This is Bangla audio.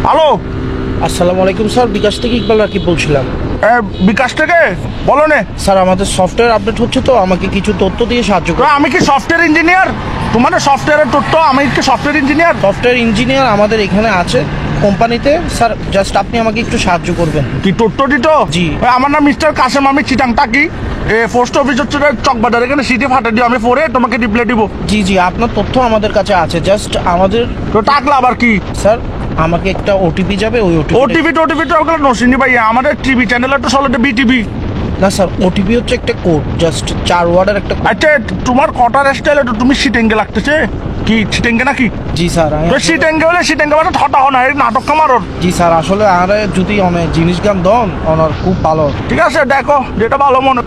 হ্যালো, আসসালামু আলাইকুম স্যার, বিকাশ থেকে ইকবাল রাকিব বলছিলাম। বিকাশ থেকে বলো নে। স্যার আমাদের সফটওয়্যার আপডেট হচ্ছে, তো আমাকে কিছু তথ্য দিয়ে সাহায্য তো করুন। আমি কি সফটওয়্যার ইঞ্জিনিয়ার? তোমার সফটওয়্যারের তথ্য, আমি কি সফটওয়্যার ইঞ্জিনিয়ার? সফটওয়্যার ইঞ্জিনিয়ার আমাদের এখানে আছে কোম্পানিতে। স্যার জাস্ট আপনি আমাকে একটু সাহায্য করবেন। কি তথ্য দিত? জি। আমার নাম মিস্টার কাসেম, আমি চিটাং থাকি। পোস্ট অফিস হচ্ছে চকবাজার, এখানে সিটি ফাটা দিও, আমি পরে তোমাকে রিপ্লাই দিব। জি জি, আপনার তথ্য আমাদের কাছে আছে, জাস্ট আমাদের। তো টাকলা আবার কি? স্যার আমাকে একটা ওটিপি যাবে, ওই ওটিভি টোটিভি তো ওগুলো নসিনি ভাই, আমাদের টিভি চ্যানেল তো চলে বিটিভি। না স্যার, ওটিপি হচ্ছে একটা কোড, জাস্ট 4 ওয়ার্ডের একটা code। আচ্ছা, তোমার কটার স্টাইলে তো তুমি সিটেঙ্গে লাগতেছে কি? সিটেঙ্গে নাকি? জি স্যার তো সিটেঙ্গে হলে সিটেঙ্গে মানে ঠটা হো না, এই নাটক কামারর। জি স্যার, আসলে আরে যদি অনেক জিনিস গান দন ওনার খুব ভালো। ঠিক আছে, দেখো যেটা ভালো মনে